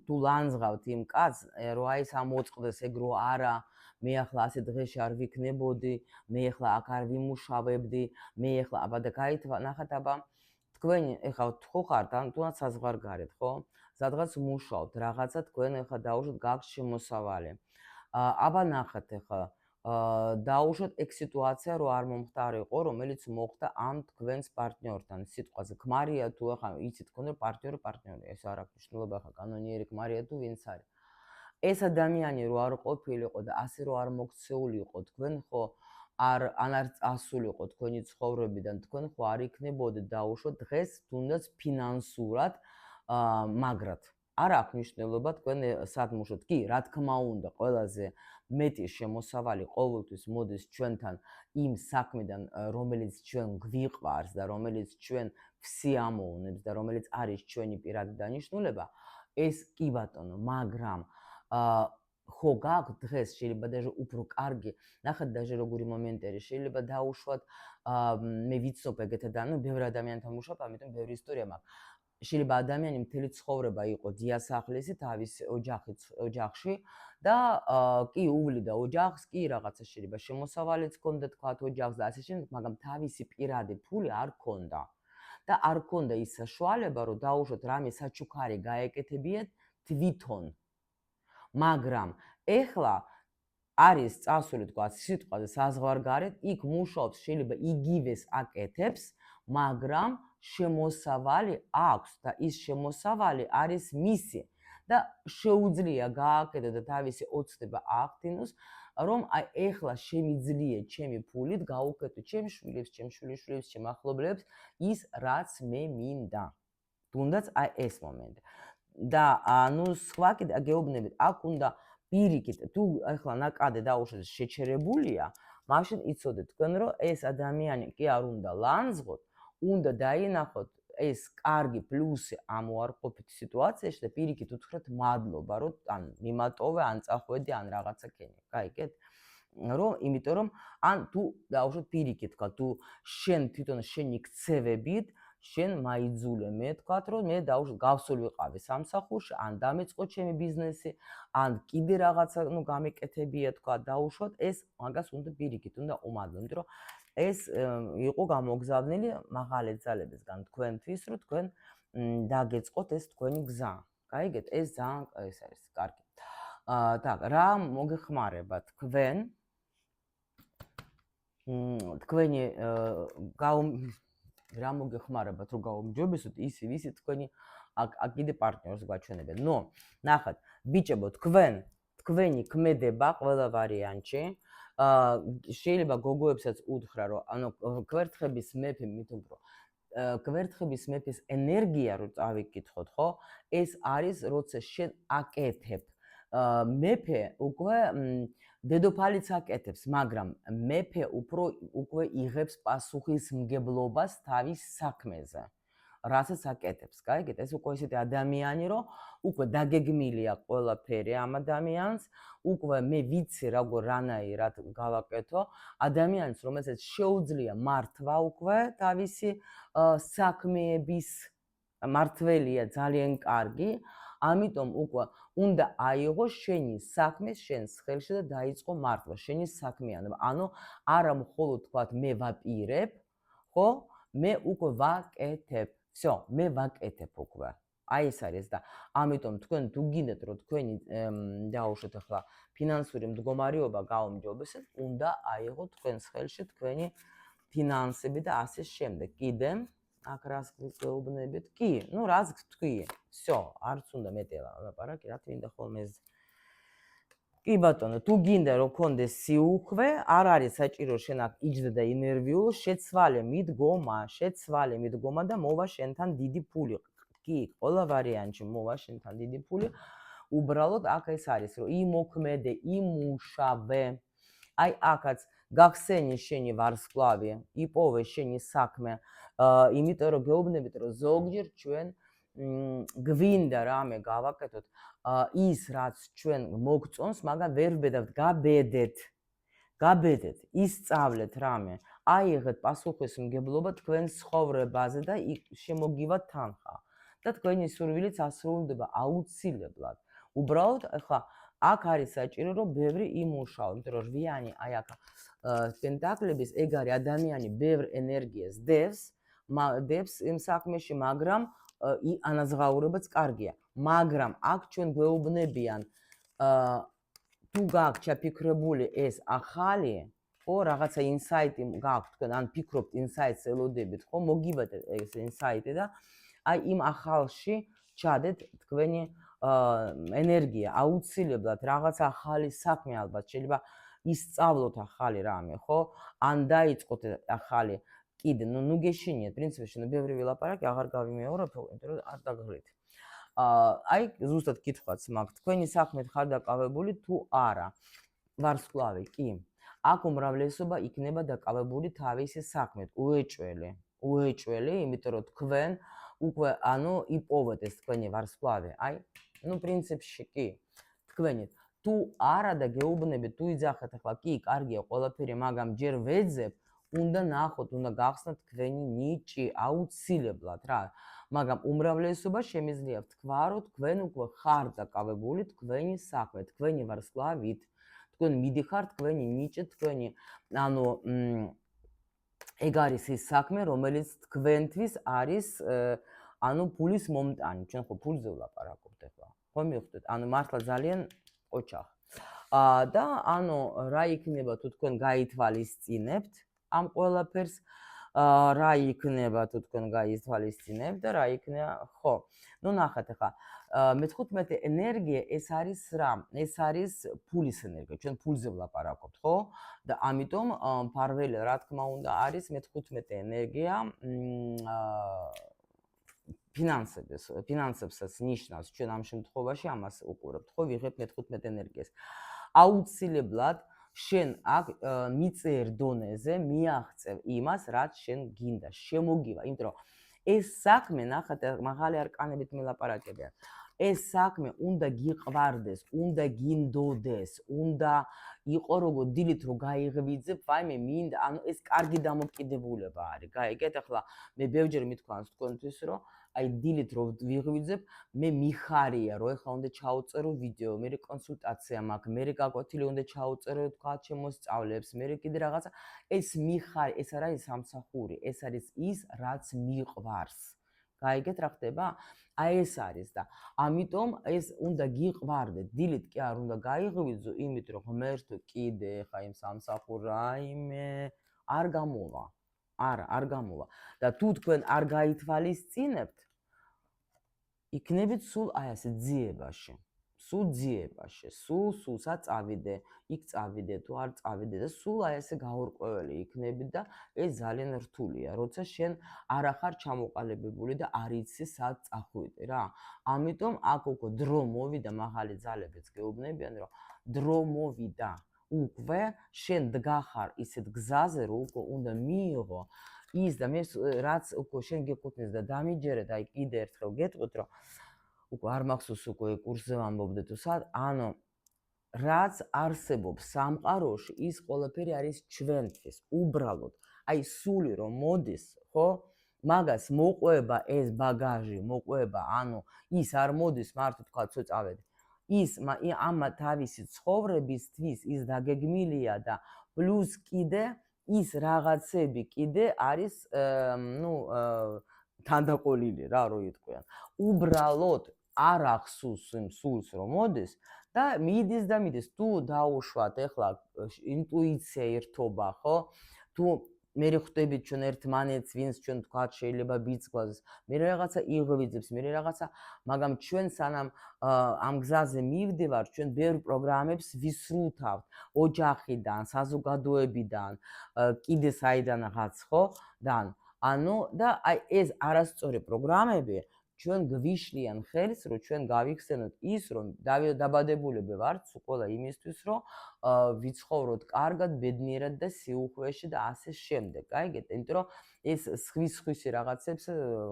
თუ ლანძღავთ იმ კაცს, რომ აი ეს ამოწყდეს ეგ რო არა, მე ახლა ასე დღეში არ ვიქნებოდი, მე ახლა აქ არ ვიმუშავებდი, მე ახლა აბა და გაითვა, ნახეთ აბა თქვენ ახლა ხო ხართ, ან თუნდაც საზღვარგარეთ, ხო? სადღაც მუშაობთ, რაღაცა თქვენ ახლა დაუშვათ გაქვთ შემოსავალი. აბა ნახეთ ახლა დაუშვათ ეგ სიტუაცია რო არ მომხდარიყო, რომელიც მოხდა ამ თქვენს პარტნიორთან, სიტყვაზე ქმარია თუ ახლა იცით თქვენ რომ პარტნიორი, ეს არ აქვს მნიშვნელობა ახლა კანონიერი ქმარია თუ ვინც არის. ეს ადამიანი რო არ ყოფილიყო და ასე რო არ მოქცეულიყო თქვენ ხო არ წასულიყო თქვენი ცხოვრებიდან, თქვენ ხო არ იქნებოდეთ დაუშვათ დღეს თუნდაც ფინანსურად მაგრად. არ აქვს მნიშვნელობა თქვენ სად მუშაობთ. კი, რა თქმა უნდა, ყველაზე მეტი შემოსავალი ყოველთვის მოდის ჩვენთან იმ საქმედან, რომელიც ჩვენ გვიყვარს და რომელიც ჩვენ ვსიამოვნებს და რომელიც არის ჩვენი პირადი დანიშნულება, ეს კი ბატონო, მაგრამ ხო გაქვთ დღეს შეიძლება даже უფრო კარგი, ნახეთ даже როგორი მომენტი არის, შეიძლება დაუშვათ მე ვიცნობ ეგეთ ადამიანს, ბევრი ადამიანთან მუშაობ, ამიტომ ბევრი ისტორია მაქვს. შეიძლება ადამიანი მთელი ცხოვრება იყო დიასახლისი თავის ოჯახში და კი უვლიდა ოჯახს, კი რაღაცა შეიძლება შემოსავალიც ჰქონდა თქვათ ოჯახს და ასე შემდეგ, მაგრამ თავისი პირადი ფული არ ჰქონდა. და არ ჰქონდა ის საშუალება, რომ დაუშვათ რამე საჩუქარი გაეკეთებიათ თვითონ. მაგრამ ეხლა არის წასული თქვათ სიტყვაზე საზღვარგარეთ, იქ მუშაობს, შეიძლება იგივეს აკეთებს, მაგრამ შემოსავალი აქვს და ის შემოსავალი არის მისი და შეუძლია გააკეთოს და თავისი ოცნება აღდგინოს, რომ აი ეხლა შემიძლია ჩემი ფულით გაუკეთო ჩემ შვილებს, ჩემ შვილიშვილებს, ჩემ ახლობლებს ის რაც მე მინდა. თუნდაც აი ეს მომენტი. და ანუ სხვა კიდე გეუბნებით, აქ უნდა პირიქით, თუ ახლა ნაკადე დაუშვათ შეჩერებულია, მაშინ იცოდეთ თქვენ, რომ ეს ადამიანი კი არ უნდა ლანძღოთ, უნდა დაინახოთ ეს კარგი პლუსი ამ უარყოფით სიტუაციაში და პირიქით უთხრათ მადლობა, რომ ან მიმატოვე, ან წახვედი, ან რაღაცა ქენი. გაიგეთ? რომ იმიტომ რომ ან თუ დაუშვათ პირიქით, თქვა თუ შენ თვითონ შენი ქცევებით შენ მაიძულე მე თქვათ რომ მე გავსულ ვიყავი სამსახურში, ან დამეწყო ჩემი ბიზნესი, ან კიდე რაღაცა გამეკეთებია თქვა დაუშვათ, ეს მაგას უნდა პირიქით, უნდა უმადლო, იმიტომ რომ ეს იყო გამოგზავნილი მაღალი ძალებისგან თქვენთვის, რომ თქვენ დაგეწყოთ ეს თქვენი გზა. გაიგეთ? ეს ძალიან ეს არის კარგი. так, რა მოგეხმარება თქვენი რა მოგეხმარებათ რომ გაუმჯობესოთ ისე ვისი თქვენი აქ კიდე პარტნიორს გვაჩვენებენ. ნუ ნახეთ, ბიჭებო, თქვენი ქმედება ყველა ვარიანტში შეიძლება გოგოებსაც უთხრა რომ ანუ კვერთხების მეფე მით უფრო კვერთხების მეფის ენერგია რო წავიკითხოთ, ხო? ეს არის როცა შენ აკეთებ. მეფე უკვე დედოფალიც აკეთებს, მაგრამ მეფე უკვე იღებს პასუხისმგებლობას თავის საქმეზე. რასაც აკეთებს, გაიგეთ? ეს უკვე ისეთი ადამიანი, რომ უკვე დაგეგმილია ყველაფერი ამ ადამიანს, უკვე მე ვიცი როგორ რანაირად გავაკეთო, ადამიანს, რომელსაც შეუძლია მართვა უკვე თავისი საქმეების მართველია ძალიან კარგი, ამიტომ უკვე უნდა აიღო შენი საქმე შენს ხელში და დაიწყო მართვა, შენი საქმიანობა. ანუ არა მხოლოდ თქვათ მე ვაპირებ, ხო? მე უკვე ვაკეთებ. всё, მე ვაკეთებ უკვე. აი ეს არის და ამიტომ თქვენ თუ გინდათ რომ თქვენი დაუშვათ ახლა ფინანსური მდგომარეობა გაუმჯობესეთ, უნდა აიღოთ თქვენს ხელში თქვენი ფინანსები და ასე შემდეგ. კიდე აქ რას გეუბნებით? კი, ну რაც გთქვი. всё, არც უნდა მეტელა ლაპარაკი, რა თქმა ხოლმე ეს კი ბატონო, თუ გინდა რომ გქონდეს სიუხვე, არ არის საჭირო შენ აქ იჯდე და ინერვიულ, შეცვალე მიდგომა და მოვა შენთან დიდი ფული. კი, ყველა ვარიანტში მოვა შენთან დიდი ფული. უბრალოდ აქ ეს არის, რომ იმოქმედე, იმუშავე. აი აქაც გახსენი შენი ვარსკვლავი, იპოვე შენი საქმე. იმიტომ რომ გეუბნებით, რომ ზოგჯერ ჩვენ გვინდა რამე გავაკეთოთ ის რაც ჩვენ მოგწონს, მაგრამ ვერ ვბედავთ, გაბედეთ, ისწავლეთ რამე, აიღეთ პასუხისმგებლობა თქვენ ცხოვრებაზე და შემოგივათ თანხა და თქვენი სურვილიც ასრულდება აუცილებლად. უბრალოდ ახლა აქ არის საჭირო რომ ბევრი იმუშაო, იმიტომ რომ რვიანი აი აქ პენტაკლების ეგ არის ადამიანი ბევრ ენერგიას დევს იმ საქმეში, მაგრამ ანაზღაურებაც კარგია, მაგრამ აქ ჩვენ გვეუბნებიან თუ გაქვთ ჩაფიქრებული ეს ახალი, ხო, რაღაცა ინსაიტი გაქვთ თქვენ, ან ფიქრობთ ინსაიტს ელოდებით, ხო, მოგიბათ ეს ინსაიტი და აი იმ ახალში ჩადეთ თქვენი ენერგია, აუცილებლად რაღაც ახალი საქმე ალბათ, შეიძლება ისწავლოთ ახალი რამე, ხო, ან დაიწყოთ ახალი კიდე, ნუ გეშინიათ, პრინციპში, ნუ ბევრი ვილაპარაკი, აღარ გავიმეორებ, იმიტომ რომ არ დაგღლით. აი, ზუსტად კითხვაც მაქვს, თქვენი საქმე ხარ დაკავებული თუ არა? ვარსკვლავი, კი. აქ უმრავლესობა იქნება დაკავებული თავისი საქმით, უეჭველი, იმიტომ რომ თქვენ უკვე, ანუ იპოვეთ ეს თქვენი ვარსკვლავი. აი, ნუ პრინციპში კი. თქვენი თუ არა და გეუბნებით, თუ იძახეთ ახლა, კი, კარგია ყველაფერი, მაგრამ ჯერ ვეძებ, უნდა ნახოთ, უნდა გახსნათ თქვენი ნიჭი აუცილებლად რა. მაგრამ უმრავლესობა შემიძლია ვთქვა, რომ თქვენ უკვე ხარ დაკავებული თქვენი საქმე, თქვენი ვარსკვლავით. თქვენ მიდიხართ თქვენი ნიჭი, თქვენი, ანუ ეგ არის ის საქმე, რომელიც თქვენთვის არის, ანუ ფულის მომტანი. ჩვენ ხო ფულზე ვლაპარაკობთ ახლა. ხო მივხვდეთ? ანუ მართლა ძალიან ოჩახ. და ანუ რა იქნება თუ თქვენ გაითვალისწინებთ ამ ყველაფერს, რა იქნება თუ თქვენ გაითვალისწინებთ და რა იქნება, ხო. ნუ ნახეთ ახლა, მე-15 ენერგია ეს არის რა? ეს არის ფულის ენერგია. ჩვენ ფულზე ვლაპარაკობთ, ხო? და ამიტომ ფარველი რა თქმა უნდა არის მე-15 ენერგია ფინანსებსაც ნიშნავს. ჩვენ ამ შემთხვევაში ამას უყურებთ, ხო? ვიღებთ მე-15 ენერგიას. აუცილებლად შენ აქ მიწერ დონეზე მიაღწევ იმას, რაც შენ გინდა, შემოგივა, იმიტომ რომ ეს საქმე, ნახეთ, მაღალი არკანებით მილაპარაკებიან. ეს საქმე უნდა გიყვარდეს, უნდა გინდოდეს, უნდა იყო როგორ დილით რო გაიღვიძებ, ვაიმე მინდა, ანუ ეს კარგი დამოკიდებულება არის. გაიგეთ, ახლა მე ბევრჯერ მithქვამს თქვენთვის, რომ აი დილით რო ვიღვიძებ, მე მიხარია, რომ ეხლა უნდა ჩაუწერო ვიდეო, მე კონსულტაცია მაქვს, მე გაკვეთილი უნდა ჩაუწერო თქვა შემოსწავლებს, მე კიდე რაღაცა, ეს მიხარი, ეს არ არის სამსახური, ეს არის ის, რაც მიყვარს. გაიგეთ რა ხდება? აი ეს არის და ამიტომ ეს უნდა გიყვარდეთ, დილით კი არ უნდა გაიღვიძო, იმიტომ რომ ღმერთო კიდე ხა იმ სამსახურ რაიმე არ გამოვა. არა, არ გამოვა. და თუ თქვენ არ გაითვალისწინებთ, იქნებით სულ აი ასე ძიებაში. სულ ძიებაში, სულსა წავიდე, იქ წავიდე თუ არ წავიდე და სულ აი ასე გაურკვეველი იქნები და ეს ძალიან რთულია, როცა შენ არ ახარ ჩამოყალიბებული და არ იცი სად წახვიდე რა. ამიტომ აქ უკვე დრო მოვიდა, მაღალი ძალებიც გეუბნებიან, რომ დრო მოვიდა. უკვე შენ დგახარ ისეთ გზაზე, რომ უკვე უნდა მიიღო ის და მე რაც უკვე შენ გეკუთვნის და დამიჯერე და აი კიდე ერთხელ გეტყვით, რომ უკვე არ მახსოვს უკვე კურსზე ვამბობდე თუ სად, ანუ რაც არსებობს სამყაროში, ის ყველაფერი არის ჩვენთვის, უბრალოდ. აი სული რომ მოდის, ხო? მაგას მოყვება ეს ბაგაჟი, მოყვება, ანუ ის არ მოდის მარტო თქვა წავედი. ის ამ თავისი ცხოვრებისთვის ის დაგეგმილია და პლუს კიდე ის რაღაცები კიდე არის თანდაყოლილი რა რო იტყვიან. უბრალოდ არ ახსოვს იმ სულს რომ მოდის და მიდის და მიდის. თუ დაუშვათ ახლა ინტუიცია ერთობა, ხო? თუ მე ხვდებით ჩვენ ერთმანეთს, ვინც ჩვენ თქვათ შეიძლება ბიცგვას, მე რაღაცა იღვიძებს, მე რაღაცა, მაგრამ ჩვენ სანამ ამ გზაზე მივდივართ, ჩვენ ბევრ პროგრამებს ვისრულთავთ ოჯახიდან, საზოგადოებიდან, კიდე საიდანაც, ხო? ანუ და აი ეს არასწორი პროგრამები ჩვენ გვიშლიან ხელს, რომ ჩვენ გავიხსენოთ ის, რომ დაბადებულები ვართ ყველა იმისთვის, რომ ვიცხოვროთ კარგად, ბედნიერად და სიუხვეში და ასე შემდეგ. გაიგეთ? იმიტომ რომ ეს სხვისი რაღაცებს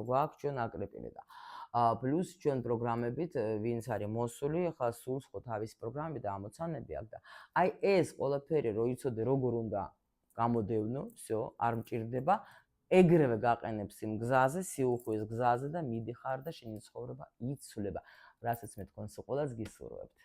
გვაქვს ჩვენ აკრეპილი და პლუს ჩვენ პროგრამებით, ვინც არის მოსული, ხა სულს ხო თავის პროგრამები და ამოცანები აქვს და აი ეს ყველაფერი რო იცოდე როგორ უნდა გამოდევნო, всё, არ მჭირდება. ეგრევე გაყენებს იმ გზაზე, სიუხვის გზაზე და მიდიხარ და შენი ცხოვრება იცვლება, რასაც მე თქვენს ყველას გისურვებთ.